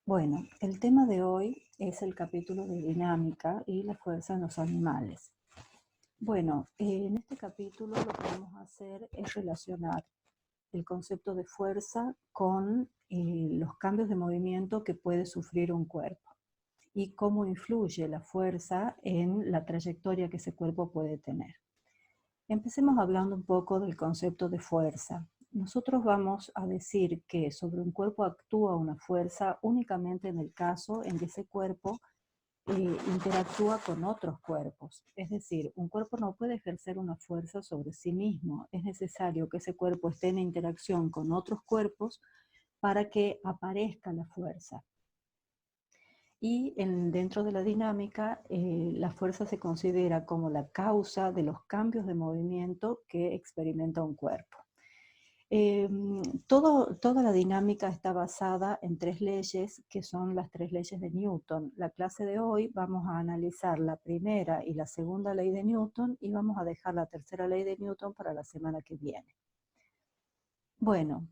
Bueno, el tema de hoy es el capítulo de dinámica y la fuerza en los animales. Bueno, en este capítulo lo que vamos a hacer es relacionar el concepto de fuerza con los cambios de movimiento que puede sufrir un cuerpo y cómo influye la fuerza en la trayectoria que ese cuerpo puede tener. Empecemos hablando un poco del concepto de fuerza. Nosotros vamos a decir que sobre un cuerpo actúa una fuerza únicamente en el caso en que ese cuerpo interactúa con otros cuerpos. Es decir, un cuerpo no puede ejercer una fuerza sobre sí mismo. Es necesario que ese cuerpo esté en interacción con otros cuerpos para que aparezca la fuerza. Y dentro de la dinámica, la fuerza se considera como la causa de los cambios de movimiento que experimenta un cuerpo. Eh, Toda la dinámica está basada en tres leyes que son las tres leyes de Newton. La clase de hoy vamos a analizar la primera y la segunda ley de Newton y vamos a dejar la tercera ley de Newton para la semana que viene. Bueno,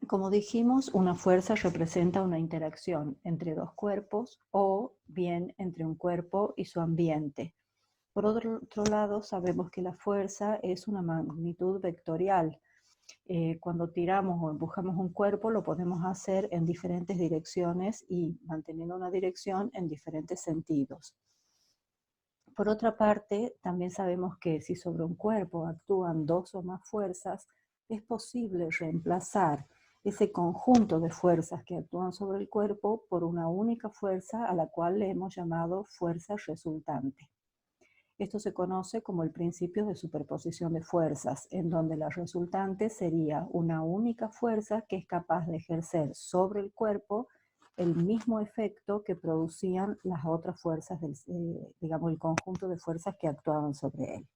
como dijimos, una fuerza representa una interacción entre dos cuerpos o bien entre un cuerpo y su ambiente. Por otro lado, sabemos que la fuerza es una magnitud vectorial. Cuando tiramos o empujamos un cuerpo, lo podemos hacer en diferentes direcciones y manteniendo una dirección en diferentes sentidos. Por otra parte, también sabemos que si sobre un cuerpo actúan dos o más fuerzas, es posible reemplazar ese conjunto de fuerzas que actúan sobre el cuerpo por una única fuerza a la cual le hemos llamado fuerza resultante. Esto se conoce como el principio de superposición de fuerzas, en donde la resultante sería una única fuerza que es capaz de ejercer sobre el cuerpo el mismo efecto que producían las otras fuerzas, digamos, el conjunto de fuerzas que actuaban sobre él.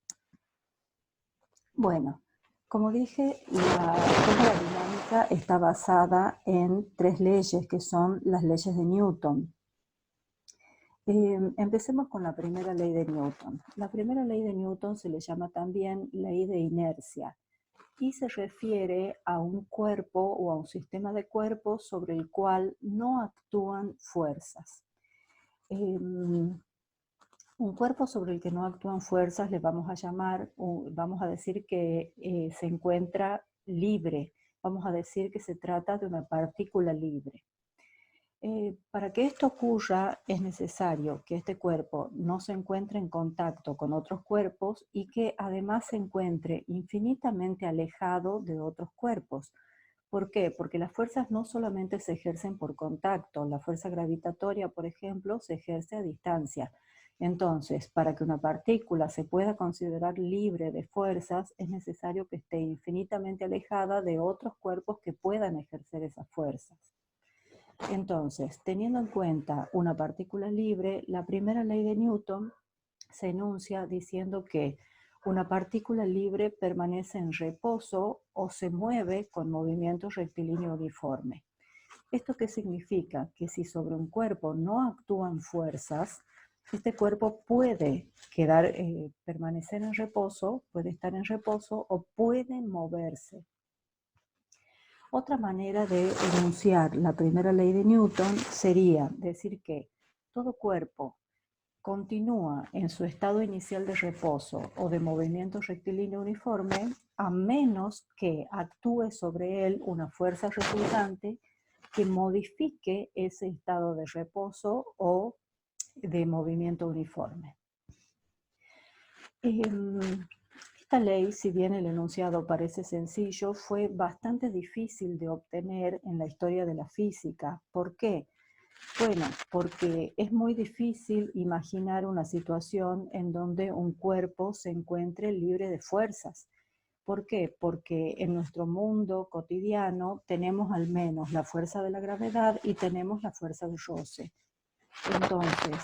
Bueno, como dije, toda la dinámica está basada en tres leyes que son las leyes de Newton. Empecemos con la primera ley de Newton. La primera ley de Newton se le llama también ley de inercia y se refiere a un cuerpo o a un sistema de cuerpos sobre el cual no actúan fuerzas. Un cuerpo sobre el que no actúan fuerzas le vamos a llamar, vamos a decir que se encuentra libre, vamos a decir que se trata de una partícula libre. Para que esto ocurra es necesario que este cuerpo no se encuentre en contacto con otros cuerpos y que además se encuentre infinitamente alejado de otros cuerpos. ¿Por qué? Porque las fuerzas no solamente se ejercen por contacto, la fuerza gravitatoria, por ejemplo, se ejerce a distancia. Entonces, para que una partícula se pueda considerar libre de fuerzas, es necesario que esté infinitamente alejada de otros cuerpos que puedan ejercer esas fuerzas. Entonces, teniendo en cuenta una partícula libre, la primera ley de Newton se enuncia diciendo que una partícula libre permanece en reposo o se mueve con movimiento rectilíneo uniforme. ¿Esto qué significa? Que si sobre un cuerpo no actúan fuerzas, este cuerpo puede permanecer en reposo, puede estar en reposo o puede moverse. Otra manera de enunciar la primera ley de Newton sería decir que todo cuerpo continúa en su estado inicial de reposo o de movimiento rectilíneo uniforme a menos que actúe sobre él una fuerza resultante que modifique ese estado de reposo o de movimiento uniforme. Esta ley, si bien el enunciado parece sencillo, fue bastante difícil de obtener en la historia de la física. ¿Por qué? Bueno, porque es muy difícil imaginar una situación en donde un cuerpo se encuentre libre de fuerzas. ¿Por qué? Porque en nuestro mundo cotidiano tenemos al menos la fuerza de la gravedad y tenemos la fuerza de roce. Entonces,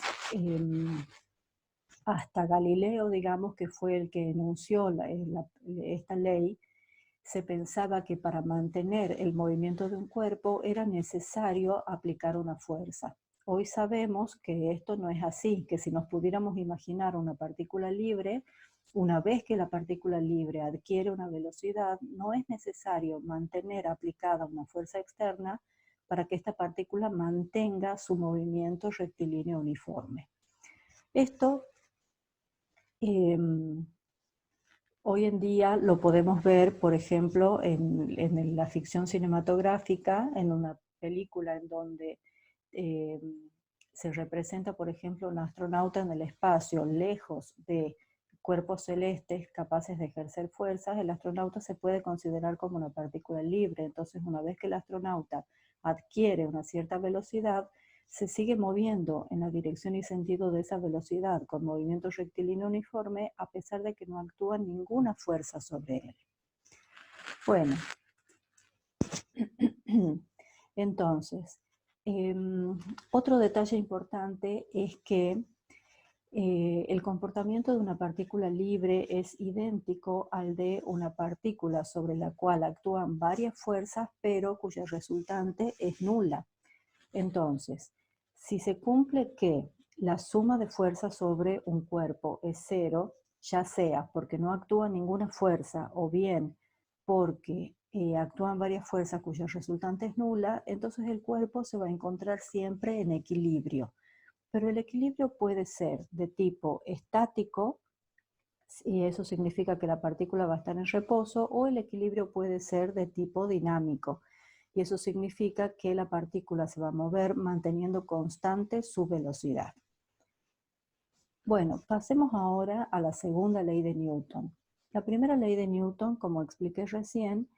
hasta Galileo, digamos, que fue el que enunció esta ley, se pensaba que para mantener el movimiento de un cuerpo era necesario aplicar una fuerza. Hoy sabemos que esto no es así, que si nos pudiéramos imaginar una partícula libre, una vez que la partícula libre adquiere una velocidad, no es necesario mantener aplicada una fuerza externa para que esta partícula mantenga su movimiento rectilíneo uniforme. Esto hoy en día lo podemos ver, por ejemplo, en la ficción cinematográfica, en una película en donde se representa, por ejemplo, un astronauta en el espacio, lejos de cuerpos celestes capaces de ejercer fuerzas. El astronauta se puede considerar como una partícula libre. Entonces, una vez que el astronauta adquiere una cierta velocidad, se sigue moviendo en la dirección y sentido de esa velocidad con movimiento rectilíneo uniforme, a pesar de que no actúa ninguna fuerza sobre él. Bueno, entonces, otro detalle importante es que el comportamiento de una partícula libre es idéntico al de una partícula sobre la cual actúan varias fuerzas, pero cuya resultante es nula. Entonces, si se cumple que la suma de fuerzas sobre un cuerpo es cero, ya sea porque no actúa ninguna fuerza o bien porque actúan varias fuerzas cuya resultante es nula, entonces el cuerpo se va a encontrar siempre en equilibrio. Pero el equilibrio puede ser de tipo estático, y eso significa que la partícula va a estar en reposo, o el equilibrio puede ser de tipo dinámico, y eso significa que la partícula se va a mover manteniendo constante su velocidad. Bueno, pasemos ahora a la segunda ley de Newton. La primera ley de Newton, como expliqué recién,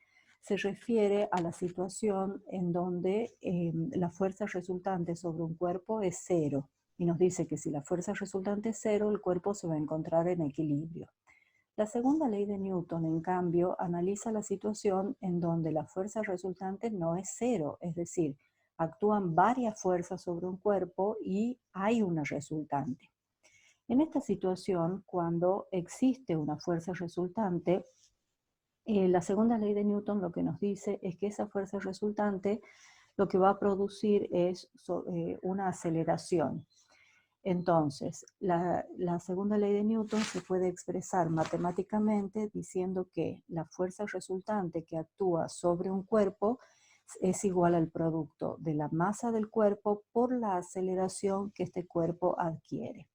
se refiere a la situación en donde la fuerza resultante sobre un cuerpo es cero, y nos dice que si la fuerza resultante es cero, el cuerpo se va a encontrar en equilibrio. La segunda ley de Newton, en cambio, analiza la situación en donde la fuerza resultante no es cero, es decir, actúan varias fuerzas sobre un cuerpo y hay una resultante. En esta situación, cuando existe una fuerza resultante, la segunda ley de Newton lo que nos dice es que esa fuerza resultante lo que va a producir es una aceleración. Entonces, la segunda ley de Newton se puede expresar matemáticamente diciendo que la fuerza resultante que actúa sobre un cuerpo es igual al producto de la masa del cuerpo por la aceleración que este cuerpo adquiere.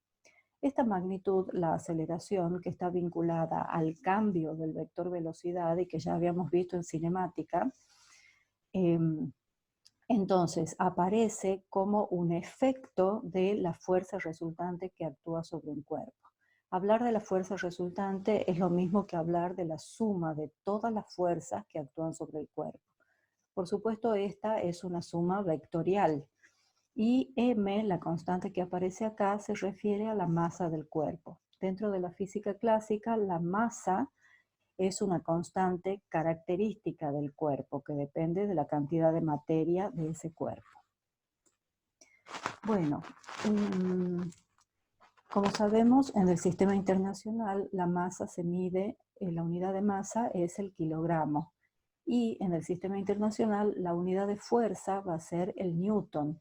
Esta magnitud, la aceleración, que está vinculada al cambio del vector velocidad y que ya habíamos visto en cinemática, entonces aparece como un efecto de la fuerza resultante que actúa sobre un cuerpo. Hablar de la fuerza resultante es lo mismo que hablar de la suma de todas las fuerzas que actúan sobre el cuerpo. Por supuesto, esta es una suma vectorial. Y m, la constante que aparece acá, se refiere a la masa del cuerpo. Dentro de la física clásica, la masa es una constante característica del cuerpo que depende de la cantidad de materia de ese cuerpo. Bueno, como sabemos, en el sistema internacional la masa se mide, la unidad de masa es el kilogramo. Y en el sistema internacional la unidad de fuerza va a ser el newton.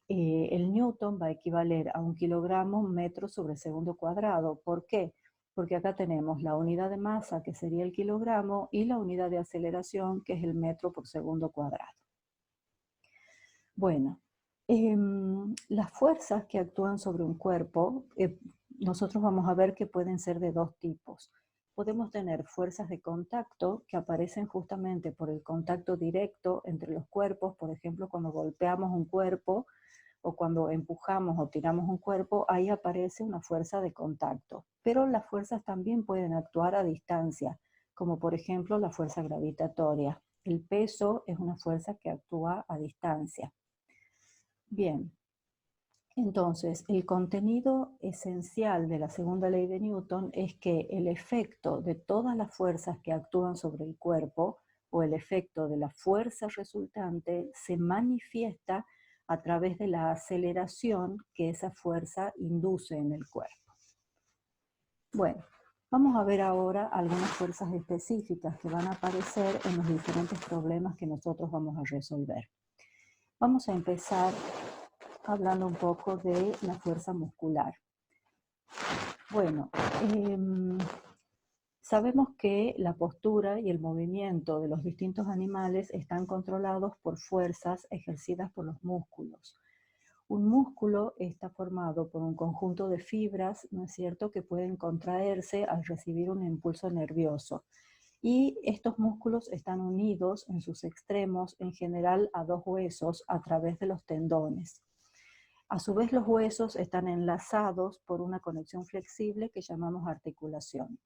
El newton va a equivaler a 1 kilogramo metro sobre segundo cuadrado. ¿Por qué? Porque acá tenemos la unidad de masa, que sería el kilogramo, y la unidad de aceleración, que es el metro por segundo cuadrado. Bueno, las fuerzas que actúan sobre un cuerpo, nosotros vamos a ver que pueden ser de dos tipos. Podemos tener fuerzas de contacto que aparecen justamente por el contacto directo entre los cuerpos. Por ejemplo, cuando golpeamos un cuerpo o cuando empujamos o tiramos un cuerpo, ahí aparece una fuerza de contacto. Pero las fuerzas también pueden actuar a distancia, como por ejemplo la fuerza gravitatoria. El peso es una fuerza que actúa a distancia. Bien, entonces el contenido esencial de la segunda ley de Newton es que el efecto de todas las fuerzas que actúan sobre el cuerpo o el efecto de la fuerza resultante se manifiesta a través de la aceleración que esa fuerza induce en el cuerpo. Bueno, vamos a ver ahora algunas fuerzas específicas que van a aparecer en los diferentes problemas que nosotros vamos a resolver. Vamos a empezar hablando un poco de la fuerza muscular. Bueno, Sabemos que la postura y el movimiento de los distintos animales están controlados por fuerzas ejercidas por los músculos. Un músculo está formado por un conjunto de fibras, ¿no es cierto?, que pueden contraerse al recibir un impulso nervioso. Y estos músculos están unidos en sus extremos, en general a dos huesos, a través de los tendones. A su vez, los huesos están enlazados por una conexión flexible que llamamos articulación.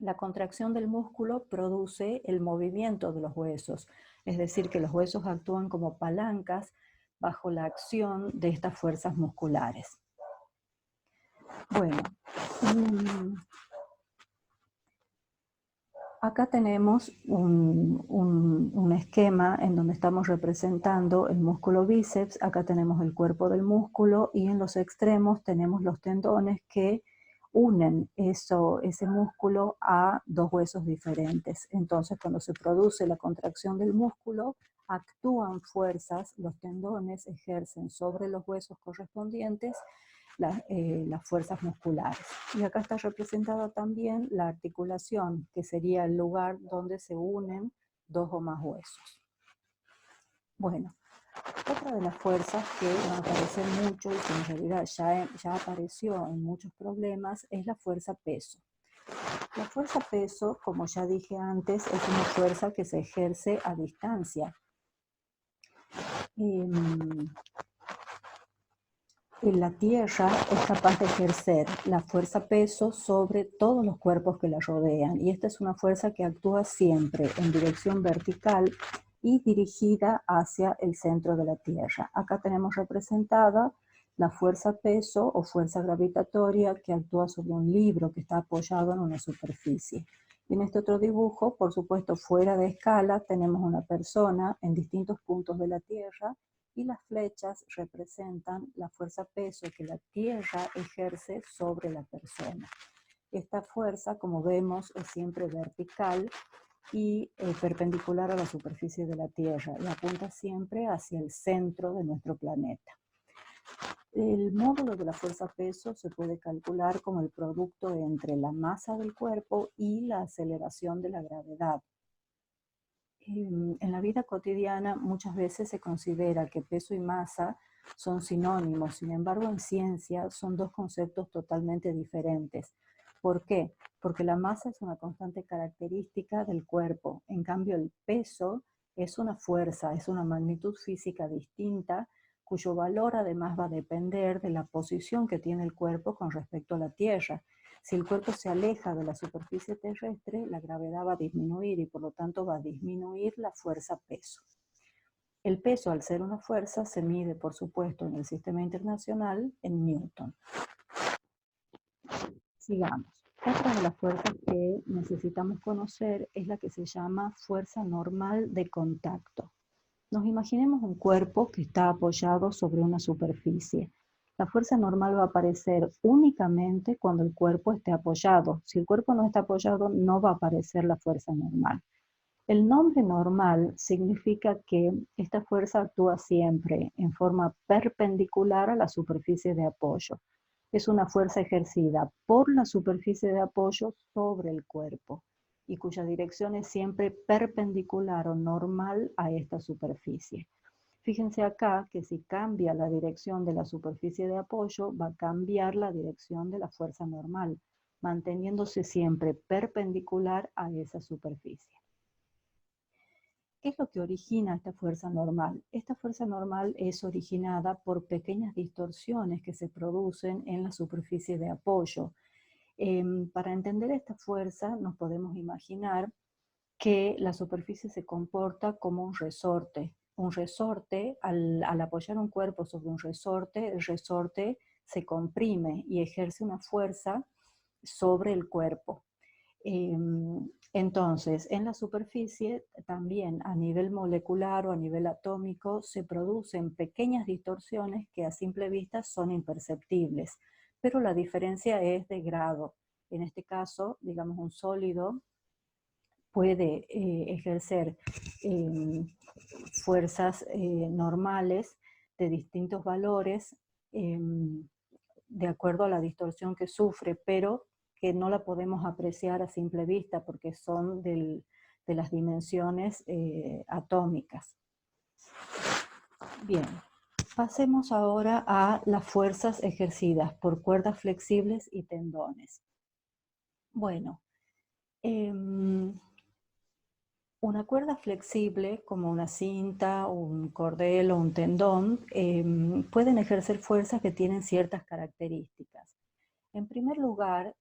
La contracción del músculo produce el movimiento de los huesos, es decir, que los huesos actúan como palancas bajo la acción de estas fuerzas musculares. Bueno, acá tenemos un esquema en donde estamos representando el músculo bíceps, acá tenemos el cuerpo del músculo y en los extremos tenemos los tendones que unen ese músculo a dos huesos diferentes. Entonces, cuando se produce la contracción del músculo, actúan fuerzas, los tendones ejercen sobre los huesos correspondientes las fuerzas musculares. Y acá está representada también la articulación, que sería el lugar donde se unen dos o más huesos. Bueno, otra de las fuerzas que va a aparecer mucho y que en realidad ya apareció en muchos problemas es la fuerza peso. La fuerza peso, como ya dije antes, es una fuerza que se ejerce a distancia. La Tierra es capaz de ejercer la fuerza peso sobre todos los cuerpos que la rodean, y esta es una fuerza que actúa siempre en dirección vertical y dirigida hacia el centro de la Tierra. Acá tenemos representada la fuerza peso o fuerza gravitatoria que actúa sobre un libro que está apoyado en una superficie. Y en este otro dibujo, por supuesto fuera de escala, tenemos una persona en distintos puntos de la Tierra, y las flechas representan la fuerza peso que la Tierra ejerce sobre la persona. Esta fuerza, como vemos, es siempre vertical y perpendicular a la superficie de la Tierra y apunta siempre hacia el centro de nuestro planeta. El módulo de la fuerza peso se puede calcular como el producto entre la masa del cuerpo y la aceleración de la gravedad. En la vida cotidiana muchas veces se considera que peso y masa son sinónimos, sin embargo en ciencia son dos conceptos totalmente diferentes. ¿Por qué? Porque la masa es una constante característica del cuerpo, en cambio el peso es una fuerza, es una magnitud física distinta, cuyo valor además va a depender de la posición que tiene el cuerpo con respecto a la Tierra. Si el cuerpo se aleja de la superficie terrestre, la gravedad va a disminuir y por lo tanto va a disminuir la fuerza peso. El peso, al ser una fuerza, se mide, por supuesto, en el sistema internacional en Newton. Sigamos. Otra de las fuerzas que necesitamos conocer es la que se llama fuerza normal de contacto. Nos imaginemos un cuerpo que está apoyado sobre una superficie. La fuerza normal va a aparecer únicamente cuando el cuerpo esté apoyado. Si el cuerpo no está apoyado, no va a aparecer la fuerza normal. El nombre normal significa que esta fuerza actúa siempre en forma perpendicular a la superficie de apoyo. Es una fuerza ejercida por la superficie de apoyo sobre el cuerpo y cuya dirección es siempre perpendicular o normal a esta superficie. Fíjense acá que si cambia la dirección de la superficie de apoyo, va a cambiar la dirección de la fuerza normal, manteniéndose siempre perpendicular a esa superficie. ¿Qué es lo que origina esta fuerza normal? Esta fuerza normal es originada por pequeñas distorsiones que se producen en la superficie de apoyo. Para entender esta fuerza nos podemos imaginar que la superficie se comporta como un resorte. Un resorte, al apoyar un cuerpo sobre un resorte, el resorte se comprime y ejerce una fuerza sobre el cuerpo. Entonces, en la superficie también a nivel molecular o a nivel atómico se producen pequeñas distorsiones que a simple vista son imperceptibles, pero la diferencia es de grado. En este caso, digamos, un sólido puede ejercer fuerzas normales de distintos valores de acuerdo a la distorsión que sufre, pero que no la podemos apreciar a simple vista porque son de las dimensiones atómicas. Bien, pasemos ahora a las fuerzas ejercidas por cuerdas flexibles y tendones. Bueno, una cuerda flexible, como una cinta, un cordel o un tendón, pueden ejercer fuerzas que tienen ciertas características. En primer lugar,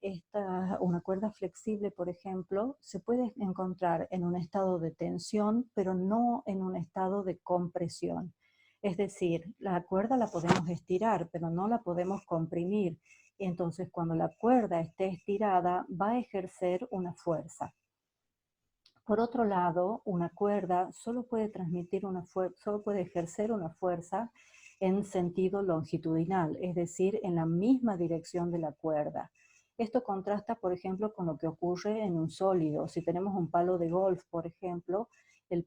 una cuerda flexible, por ejemplo, se puede encontrar en un estado de tensión, pero no en un estado de compresión. Es decir, la cuerda la podemos estirar, pero no la podemos comprimir. Entonces, cuando la cuerda esté estirada, va a ejercer una fuerza. Por otro lado, una cuerda solo puede ejercer una fuerza en sentido longitudinal, es decir, en la misma dirección de la cuerda. Esto contrasta, por ejemplo, con lo que ocurre en un sólido. Si tenemos un palo de golf, por ejemplo, con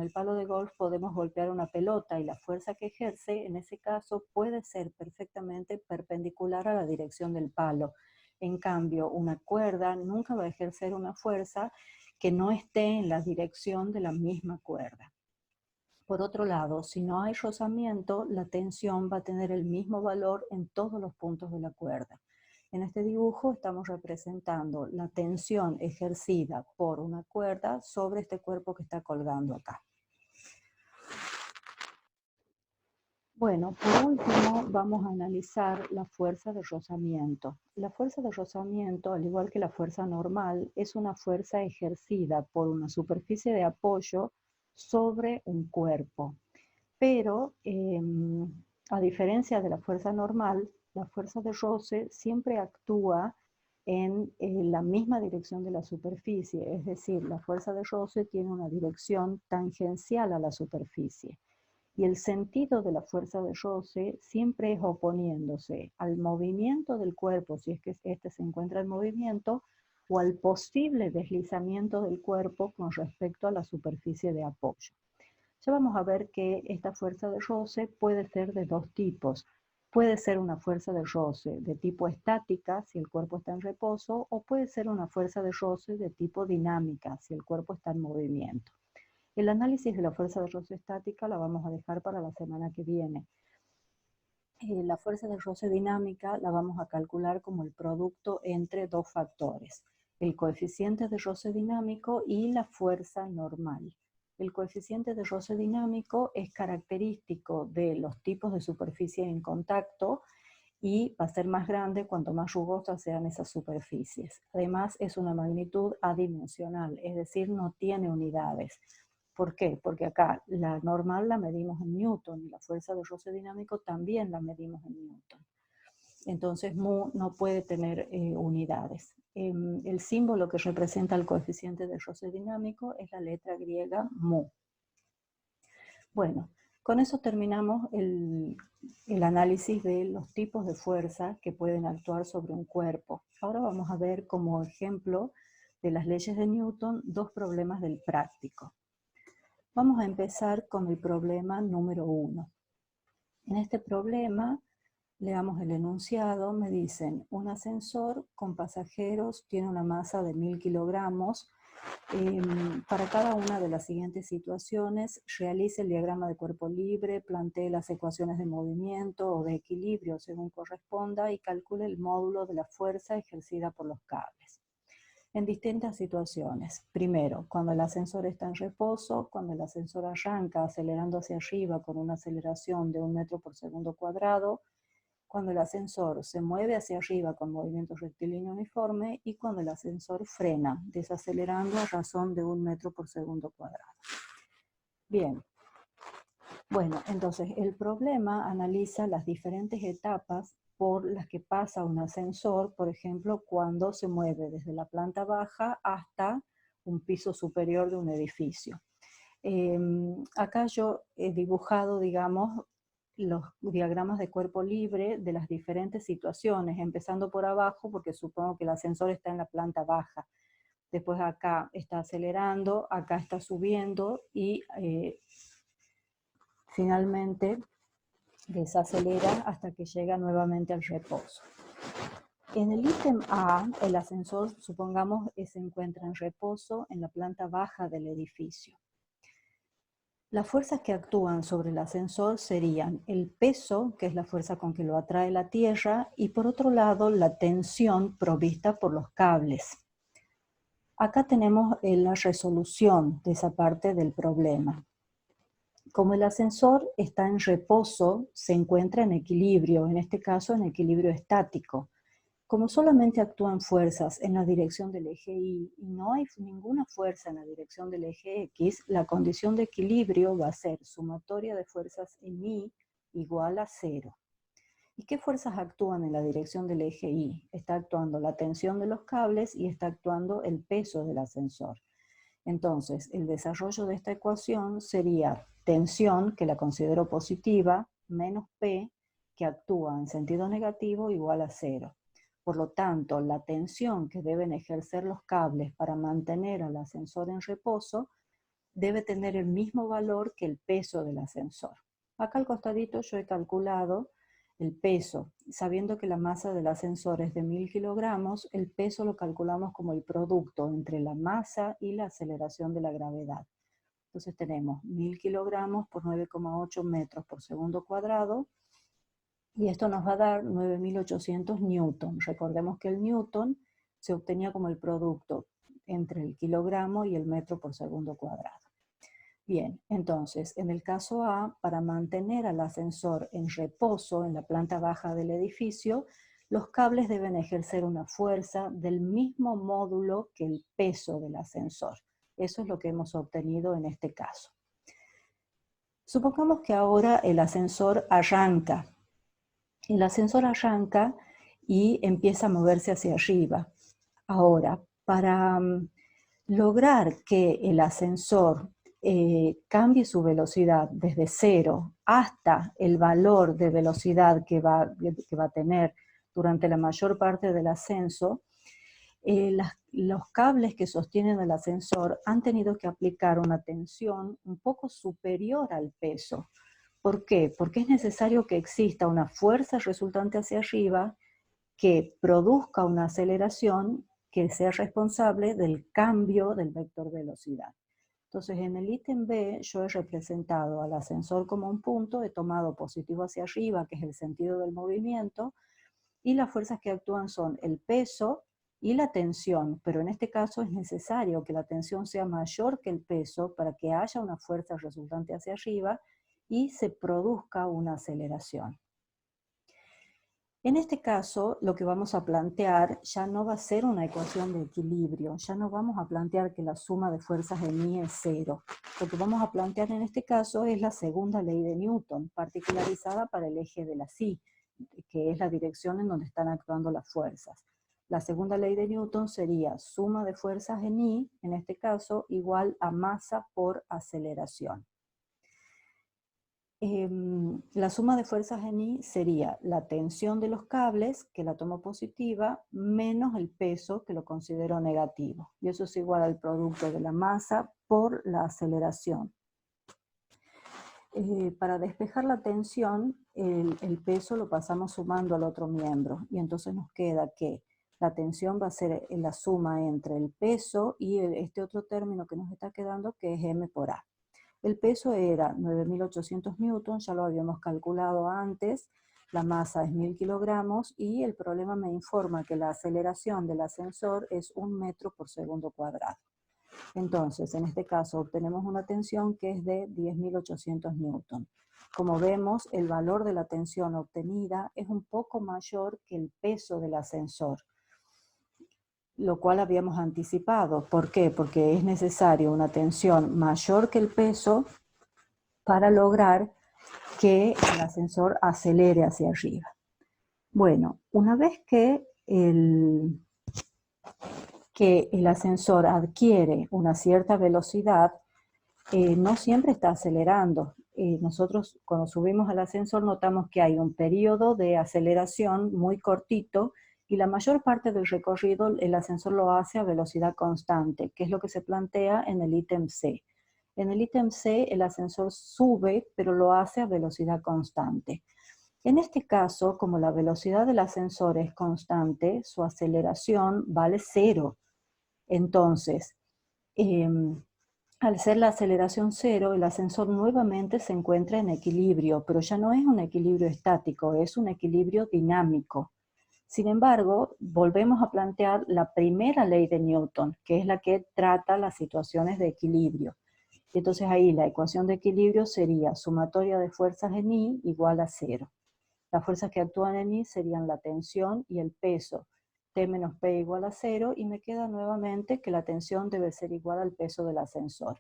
el palo de golf podemos golpear una pelota y la fuerza que ejerce, en ese caso, puede ser perfectamente perpendicular a la dirección del palo. En cambio, una cuerda nunca va a ejercer una fuerza que no esté en la dirección de la misma cuerda. Por otro lado, si no hay rozamiento, la tensión va a tener el mismo valor en todos los puntos de la cuerda. En este dibujo estamos representando la tensión ejercida por una cuerda sobre este cuerpo que está colgando acá. Bueno, por último vamos a analizar la fuerza de rozamiento. La fuerza de rozamiento, al igual que la fuerza normal, es una fuerza ejercida por una superficie de apoyo sobre un cuerpo. Pero, a diferencia de la fuerza normal, la fuerza de roce siempre actúa en la misma dirección de la superficie, es decir, la fuerza de roce tiene una dirección tangencial a la superficie. Y el sentido de la fuerza de roce siempre es oponiéndose al movimiento del cuerpo, si es que éste se encuentra en movimiento, o al posible deslizamiento del cuerpo con respecto a la superficie de apoyo. Ya vamos a ver que esta fuerza de roce puede ser de dos tipos. Puede ser una fuerza de roce de tipo estática, si el cuerpo está en reposo, o puede ser una fuerza de roce de tipo dinámica, si el cuerpo está en movimiento. El análisis de la fuerza de roce estática la vamos a dejar para la semana que viene. La fuerza de roce dinámica la vamos a calcular como el producto entre dos factores, el coeficiente de roce dinámico y la fuerza normal. El coeficiente de roce dinámico es característico de los tipos de superficie en contacto y va a ser más grande cuanto más rugosas sean esas superficies. Además, es una magnitud adimensional, es decir, no tiene unidades. ¿Por qué? Porque acá la normal la medimos en Newton y la fuerza de roce dinámico también la medimos en Newton. Entonces, mu no puede tener unidades. El símbolo que representa el coeficiente de roce dinámico es la letra griega mu. Bueno, con eso terminamos el análisis de los tipos de fuerza que pueden actuar sobre un cuerpo. Ahora vamos a ver como ejemplo de las leyes de Newton dos problemas del práctico. Vamos a empezar con el problema número 1. En este problema, leamos el enunciado, me dicen, un ascensor con pasajeros tiene una masa de 1000 kilogramos. Para cada una de las siguientes situaciones, realice el diagrama de cuerpo libre, plantee las ecuaciones de movimiento o de equilibrio según corresponda y calcule el módulo de la fuerza ejercida por los cables. En distintas situaciones. Primero, cuando el ascensor está en reposo, cuando el ascensor arranca acelerando hacia arriba con una aceleración de 1 metro por segundo cuadrado, cuando el ascensor se mueve hacia arriba con movimiento rectilíneo uniforme y cuando el ascensor frena, desacelerando a razón de 1 metro por segundo cuadrado. Bien. Bueno, entonces el problema analiza las diferentes etapas por las que pasa un ascensor, por ejemplo, cuando se mueve desde la planta baja hasta un piso superior de un edificio. Acá yo he dibujado, digamos, los diagramas de cuerpo libre de las diferentes situaciones, empezando por abajo porque supongo que el ascensor está en la planta baja. Después acá está acelerando, acá está subiendo y finalmente desacelera hasta que llega nuevamente al reposo. En el ítem A, el ascensor, supongamos, se encuentra en reposo en la planta baja del edificio. Las fuerzas que actúan sobre el ascensor serían el peso, que es la fuerza con que lo atrae la tierra, y por otro lado, la tensión provista por los cables. Acá tenemos la resolución de esa parte del problema. Como el ascensor está en reposo, se encuentra en equilibrio, en este caso en equilibrio estático. Como solamente actúan fuerzas en la dirección del eje Y y no hay ninguna fuerza en la dirección del eje X, la condición de equilibrio va a ser sumatoria de fuerzas en Y igual a 0. ¿Y qué fuerzas actúan en la dirección del eje Y? Está actuando la tensión de los cables y está actuando el peso del ascensor. Entonces, el desarrollo de esta ecuación sería tensión, que la considero positiva, menos P, que actúa en sentido negativo, igual a 0. Por lo tanto, la tensión que deben ejercer los cables para mantener al ascensor en reposo debe tener el mismo valor que el peso del ascensor. Acá al costadito yo he calculado el peso. Sabiendo que la masa del ascensor es de 1000 kilogramos, el peso lo calculamos como el producto entre la masa y la aceleración de la gravedad. Entonces tenemos 1000 kilogramos por 9,8 metros por segundo cuadrado, y esto nos va a dar 9800 newton. Recordemos que el newton se obtenía como el producto entre el kilogramo y el metro por segundo cuadrado. Bien, entonces, en el caso A, para mantener al ascensor en reposo en la planta baja del edificio, los cables deben ejercer una fuerza del mismo módulo que el peso del ascensor. Eso es lo que hemos obtenido en este caso. Supongamos que ahora el ascensor arranca. El ascensor arranca y empieza a moverse hacia arriba. Ahora, para lograr que el ascensor cambie su velocidad desde 0 hasta el valor de velocidad que va a tener durante la mayor parte del ascenso, los cables que sostienen el ascensor han tenido que aplicar una tensión un poco superior al peso. ¿Por qué? Porque es necesario que exista una fuerza resultante hacia arriba que produzca una aceleración que sea responsable del cambio del vector velocidad. Entonces, en el ítem B yo he representado al ascensor como un punto, he tomado positivo hacia arriba, que es el sentido del movimiento, y las fuerzas que actúan son el peso y la tensión, pero en este caso es necesario que la tensión sea mayor que el peso para que haya una fuerza resultante hacia arriba y se produzca una aceleración. En este caso, lo que vamos a plantear ya no va a ser una ecuación de equilibrio, ya no vamos a plantear que la suma de fuerzas en Y es 0. Lo que vamos a plantear en este caso es la segunda ley de Newton, particularizada para el eje de la Y, que es la dirección en donde están actuando las fuerzas. La segunda ley de Newton sería suma de fuerzas en Y, en este caso, igual a masa por aceleración. La suma de fuerzas en Y sería la tensión de los cables, que la tomo positiva, menos el peso, que lo considero negativo. Y eso es igual al producto de la masa por la aceleración. Para despejar la tensión, el peso lo pasamos sumando al otro miembro. Y entonces nos queda que la tensión va a ser la suma entre el peso y este otro término que nos está quedando, que es M por A. El peso era 9800 newtons, ya lo habíamos calculado antes, la masa es 1000 kilogramos y el problema me informa que la aceleración del ascensor es 1 metro por segundo cuadrado. Entonces, en este caso obtenemos una tensión que es de 10.800 newtons. Como vemos, el valor de la tensión obtenida es un poco mayor que el peso del ascensor, lo cual habíamos anticipado. ¿Por qué? Porque es necesario una tensión mayor que el peso para lograr que el ascensor acelere hacia arriba. Bueno, una vez que el ascensor adquiere una cierta velocidad, no siempre está acelerando. Nosotros cuando subimos al ascensor notamos que hay un periodo de aceleración muy cortito y la mayor parte del recorrido el ascensor lo hace a velocidad constante, que es lo que se plantea en el ítem C. En el ítem C el ascensor sube, pero lo hace a velocidad constante. En este caso, como la velocidad del ascensor es constante, su aceleración vale 0. Entonces, em, al ser la aceleración 0, el ascensor nuevamente se encuentra en equilibrio, pero ya no es un equilibrio estático, es un equilibrio dinámico. Sin embargo, volvemos a plantear la primera ley de Newton, que es la que trata las situaciones de equilibrio. Y entonces ahí la ecuación de equilibrio sería sumatoria de fuerzas en I igual a 0. Las fuerzas que actúan en I serían la tensión y el peso. T menos P igual a 0 y me queda nuevamente que la tensión debe ser igual al peso del ascensor.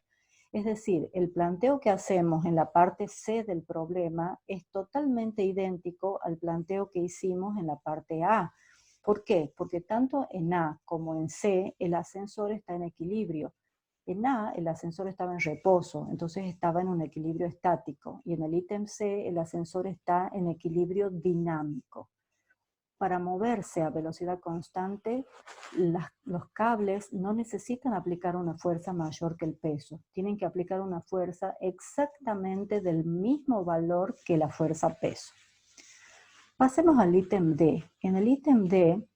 Es decir, el planteo que hacemos en la parte C del problema es totalmente idéntico al planteo que hicimos en la parte A. ¿Por qué? Porque tanto en A como en C el ascensor está en equilibrio. En A el ascensor estaba en reposo, entonces estaba en un equilibrio estático, y en el ítem C el ascensor está en equilibrio dinámico. Para moverse a velocidad constante, los cables no necesitan aplicar una fuerza mayor que el peso, tienen que aplicar una fuerza exactamente del mismo valor que la fuerza peso. Pasemos al ítem D. En el ítem D,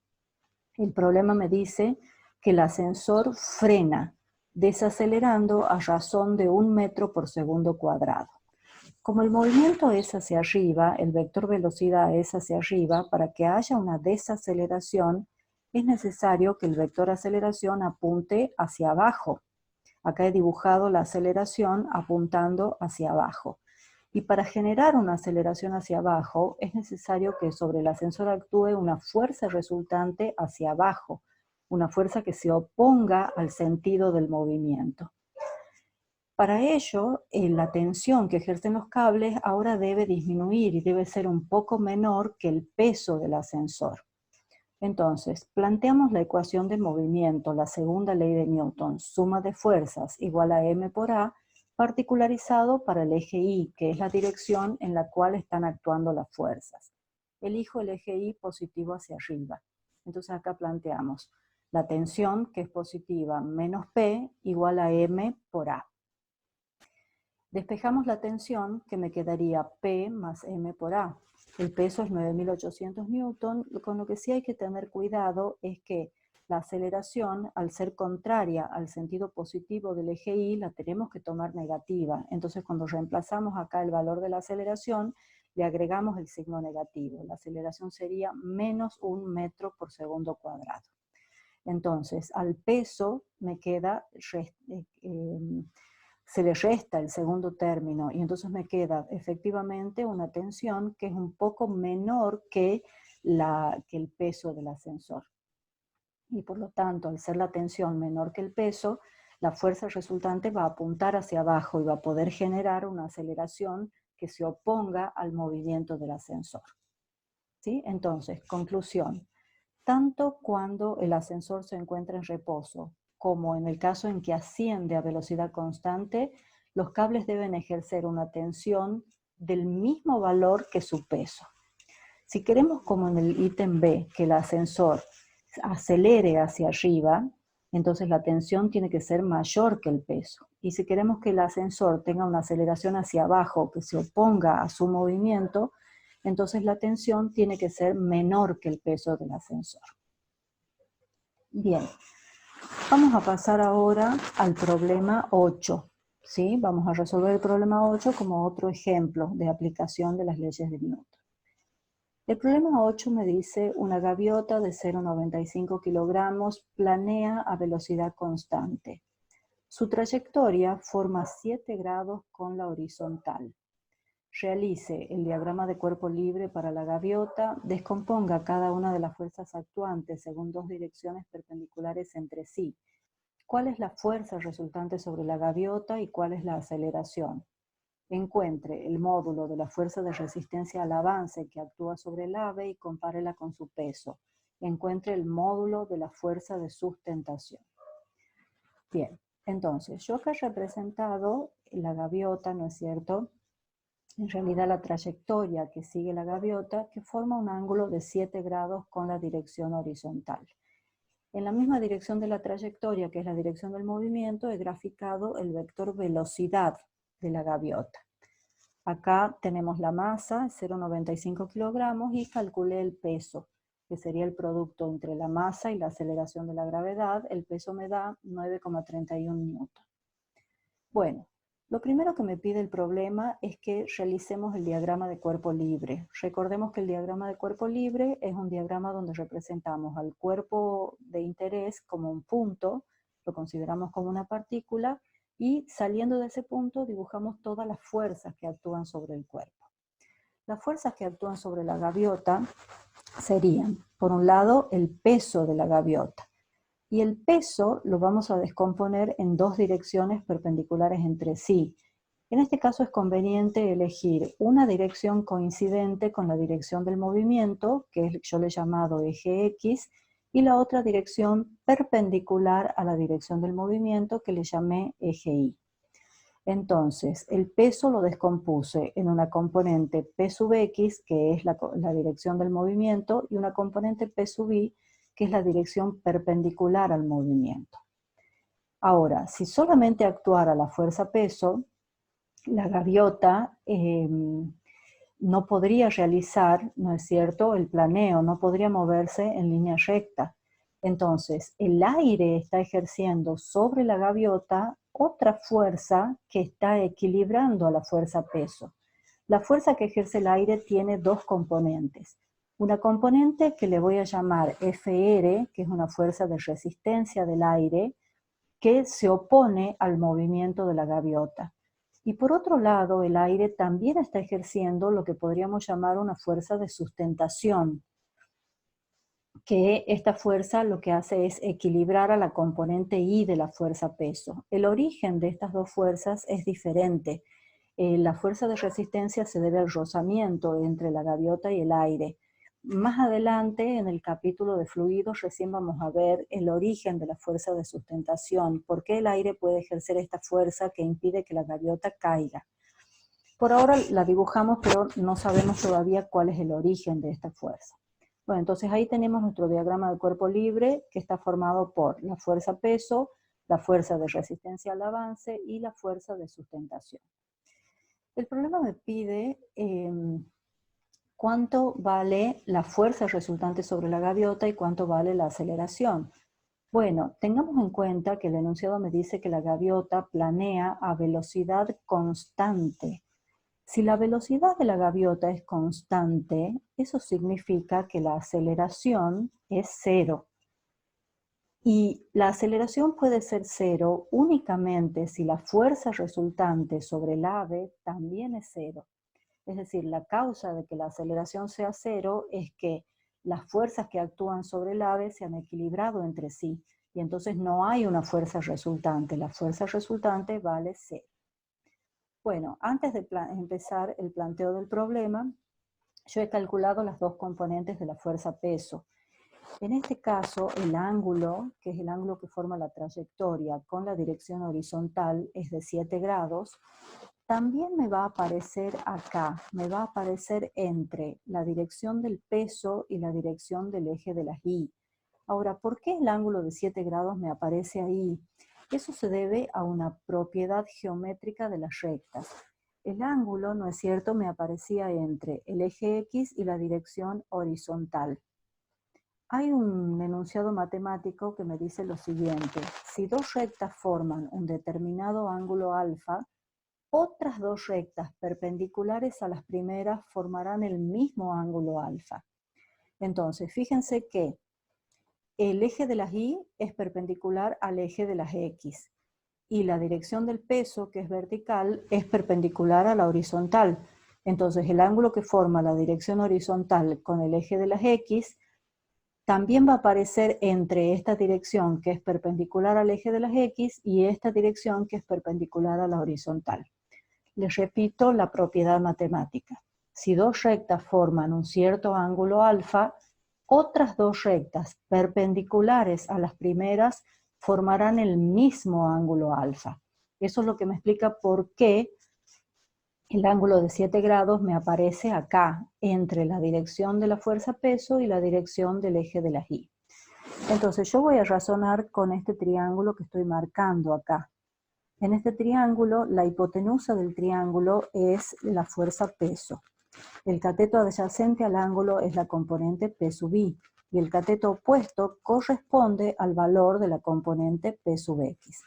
el problema me dice que el ascensor frena, desacelerando a razón de 1 metro por segundo cuadrado. Como el movimiento es hacia arriba, el vector velocidad es hacia arriba, para que haya una desaceleración, es necesario que el vector aceleración apunte hacia abajo. Acá he dibujado la aceleración apuntando hacia abajo. Y para generar una aceleración hacia abajo, es necesario que sobre el ascensor actúe una fuerza resultante hacia abajo, una fuerza que se oponga al sentido del movimiento. Para ello, la tensión que ejercen los cables ahora debe disminuir y debe ser un poco menor que el peso del ascensor. Entonces, planteamos la ecuación de movimiento, la segunda ley de Newton, suma de fuerzas igual a m por a, particularizado para el eje Y, que es la dirección en la cual están actuando las fuerzas. Elijo el eje Y positivo hacia arriba. Entonces acá planteamos la tensión, que es positiva, menos P, igual a m por a. Despejamos la tensión, que me quedaría P más m por a. El peso es 9.800 newton, con lo que sí hay que tener cuidado es que la aceleración, al ser contraria al sentido positivo del eje Y, la tenemos que tomar negativa. Entonces, cuando reemplazamos acá el valor de la aceleración, le agregamos el signo negativo. La aceleración sería menos 1 metro por segundo cuadrado. Entonces, al peso me queda se le resta el segundo término y entonces me queda efectivamente una tensión que es un poco menor que el peso del ascensor. Y por lo tanto, al ser la tensión menor que el peso, la fuerza resultante va a apuntar hacia abajo y va a poder generar una aceleración que se oponga al movimiento del ascensor. ¿Sí? Entonces, conclusión. Tanto cuando el ascensor se encuentra en reposo como en el caso en que asciende a velocidad constante, los cables deben ejercer una tensión del mismo valor que su peso. Si queremos, como en el ítem B, que el ascensor acelere hacia arriba, entonces la tensión tiene que ser mayor que el peso. Y si queremos que el ascensor tenga una aceleración hacia abajo que se oponga a su movimiento, entonces la tensión tiene que ser menor que el peso del ascensor. Bien, vamos a pasar ahora al problema 8. ¿Sí? Vamos a resolver el problema 8 como otro ejemplo de aplicación de las leyes de Newton. El problema 8 me dice una gaviota de 0,95 kilogramos planea a velocidad constante. Su trayectoria forma 7 grados con la horizontal. Realice el diagrama de cuerpo libre para la gaviota, descomponga cada una de las fuerzas actuantes según dos direcciones perpendiculares entre sí. ¿Cuál es la fuerza resultante sobre la gaviota y cuál es la aceleración? Encuentre el módulo de la fuerza de resistencia al avance que actúa sobre el ave y compárela con su peso. Encuentre el módulo de la fuerza de sustentación. Bien, entonces, yo acá he representado la gaviota, ¿no es cierto? En realidad la trayectoria que sigue la gaviota, que forma un ángulo de 7 grados con la dirección horizontal. En la misma dirección de la trayectoria, que es la dirección del movimiento, he graficado el vector velocidad de la gaviota. Acá tenemos la masa, 0,95 kilogramos, y calculé el peso, que sería el producto entre la masa y la aceleración de la gravedad. El peso me da 9,31 newton. Bueno, lo primero que me pide el problema es que realicemos el diagrama de cuerpo libre. Recordemos que el diagrama de cuerpo libre es un diagrama donde representamos al cuerpo de interés como un punto, lo consideramos como una partícula, y saliendo de ese punto dibujamos todas las fuerzas que actúan sobre el cuerpo. Las fuerzas que actúan sobre la gaviota serían, por un lado, el peso de la gaviota. Y el peso lo vamos a descomponer en dos direcciones perpendiculares entre sí. En este caso es conveniente elegir una dirección coincidente con la dirección del movimiento, que yo le he llamado eje X, y la otra dirección perpendicular a la dirección del movimiento, que le llamé eje Y. Entonces, el peso lo descompuse en una componente P sub X, que es la dirección del movimiento, y una componente P sub Y, que es la dirección perpendicular al movimiento. Ahora, si solamente actuara la fuerza peso, la gaviota no podría realizar, ¿no es cierto?, el planeo, no podría moverse en línea recta. Entonces, el aire está ejerciendo sobre la gaviota otra fuerza que está equilibrando a la fuerza peso. La fuerza que ejerce el aire tiene dos componentes. Una componente que le voy a llamar FR, que es una fuerza de resistencia del aire, que se opone al movimiento de la gaviota. Y por otro lado, el aire también está ejerciendo lo que podríamos llamar una fuerza de sustentación, que esta fuerza lo que hace es equilibrar a la componente I de la fuerza peso. El origen de estas dos fuerzas es diferente. La fuerza de resistencia se debe al rozamiento entre la gaviota y el aire. Más adelante, en el capítulo de fluidos, recién vamos a ver el origen de la fuerza de sustentación, por qué el aire puede ejercer esta fuerza que impide que la gaviota caiga. Por ahora la dibujamos, pero no sabemos todavía cuál es el origen de esta fuerza. Bueno, entonces ahí tenemos nuestro diagrama de cuerpo libre, que está formado por la fuerza peso, la fuerza de resistencia al avance y la fuerza de sustentación. El problema me pide cuánto vale la fuerza resultante sobre la gaviota y cuánto vale la aceleración. Bueno, tengamos en cuenta que el enunciado me dice que la gaviota planea a velocidad constante. Si la velocidad de la gaviota es constante, eso significa que la aceleración es cero. Y la aceleración puede ser cero únicamente si la fuerza resultante sobre el ave también es cero. Es decir, la causa de que la aceleración sea cero es que las fuerzas que actúan sobre el ave se han equilibrado entre sí y entonces no hay una fuerza resultante. La fuerza resultante vale cero. Bueno, antes de empezar el planteo del problema, yo he calculado las dos componentes de la fuerza peso. En este caso, el ángulo, que es el ángulo que forma la trayectoria con la dirección horizontal, es de 7 grados, también me va a aparecer acá, me va a aparecer entre la dirección del peso y la dirección del eje de las Y. Ahora, ¿por qué el ángulo de 7 grados me aparece ahí? Eso se debe a una propiedad geométrica de las rectas. El ángulo, ¿no es cierto?, me aparecía entre el eje X y la dirección horizontal. Hay un enunciado matemático que me dice lo siguiente: si dos rectas forman un determinado ángulo alfa, otras dos rectas perpendiculares a las primeras formarán el mismo ángulo alfa. Entonces, fíjense que el eje de las Y es perpendicular al eje de las X y la dirección del peso, que es vertical, es perpendicular a la horizontal. Entonces, el ángulo que forma la dirección horizontal con el eje de las X también va a aparecer entre esta dirección que es perpendicular al eje de las X y esta dirección que es perpendicular a la horizontal. Les repito la propiedad matemática. Si dos rectas forman un cierto ángulo alfa, otras dos rectas perpendiculares a las primeras formarán el mismo ángulo alfa. Eso es lo que me explica por qué el ángulo de 7 grados me aparece acá, entre la dirección de la fuerza peso y la dirección del eje de las Y. Entonces yo voy a razonar con este triángulo que estoy marcando acá. En este triángulo, la hipotenusa del triángulo es la fuerza peso. El cateto adyacente al ángulo es la componente P sub I, y el cateto opuesto corresponde al valor de la componente P sub X.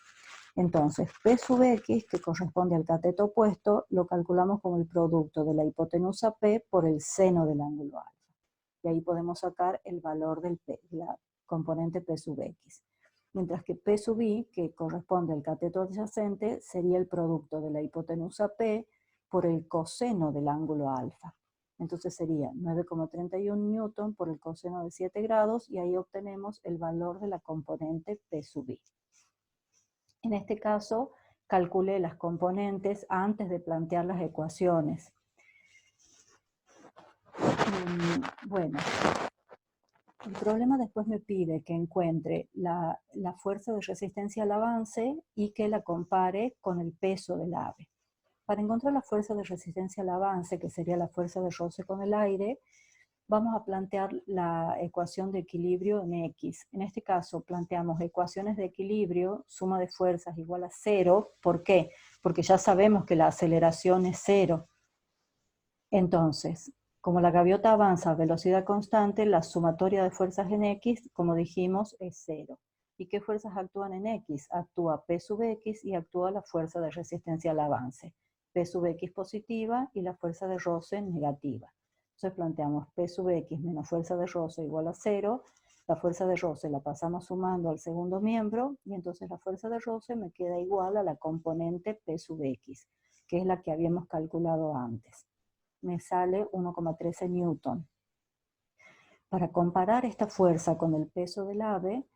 Entonces, P sub X, que corresponde al cateto opuesto, lo calculamos como el producto de la hipotenusa P por el seno del ángulo alfa. Y ahí podemos sacar el valor de la componente P sub X. Mientras que P sub I, que corresponde al cateto adyacente, sería el producto de la hipotenusa P por el coseno del ángulo alfa. Entonces sería 9,31 newton por el coseno de 7 grados, y ahí obtenemos el valor de la componente P sub I. En este caso, calculé las componentes antes de plantear las ecuaciones. Bueno, el problema después me pide que encuentre la fuerza de resistencia al avance y que la compare con el peso del ave. Para encontrar la fuerza de resistencia al avance, que sería la fuerza de roce con el aire, vamos a plantear la ecuación de equilibrio en X. En este caso planteamos ecuaciones de equilibrio, suma de fuerzas igual a 0. ¿Por qué? Porque ya sabemos que la aceleración es 0. Entonces, como la gaviota avanza a velocidad constante, la sumatoria de fuerzas en X, como dijimos, es 0. ¿Y qué fuerzas actúan en X? Actúa P sub X y actúa la fuerza de resistencia al avance. P sub X positiva y la fuerza de roce negativa. Entonces planteamos P sub X menos fuerza de roce igual a 0. La fuerza de roce la pasamos sumando al segundo miembro, y entonces la fuerza de roce me queda igual a la componente P sub X, que es la que habíamos calculado antes. Me sale 1,13 newton. Para comparar esta fuerza con el peso del ave,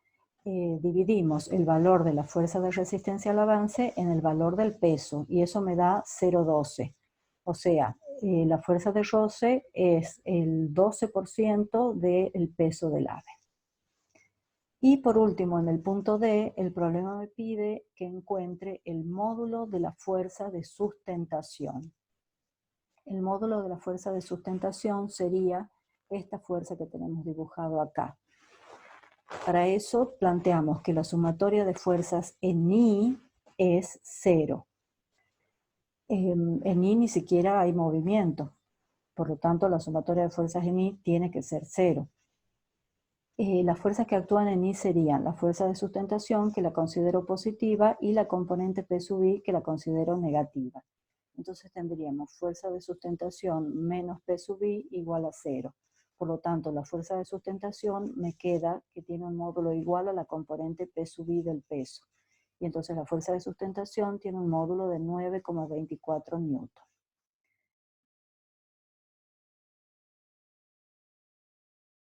dividimos el valor de la fuerza de resistencia al avance en el valor del peso, y eso me da 0,12. O sea, la fuerza de roce es el 12% del peso del ave. Y por último, en el punto D, el problema me pide que encuentre el módulo de la fuerza de sustentación. El módulo de la fuerza de sustentación sería esta fuerza que tenemos dibujado acá. Para eso planteamos que la sumatoria de fuerzas en I es 0. En I ni siquiera hay movimiento, por lo tanto la sumatoria de fuerzas en I tiene que ser 0. Las fuerzas que actúan en I serían la fuerza de sustentación, que la considero positiva, y la componente P sub I, que la considero negativa. Entonces tendríamos fuerza de sustentación menos P sub I igual a 0. Por lo tanto, la fuerza de sustentación me queda que tiene un módulo igual a la componente P sub I del peso. Y entonces la fuerza de sustentación tiene un módulo de 9,24 newton.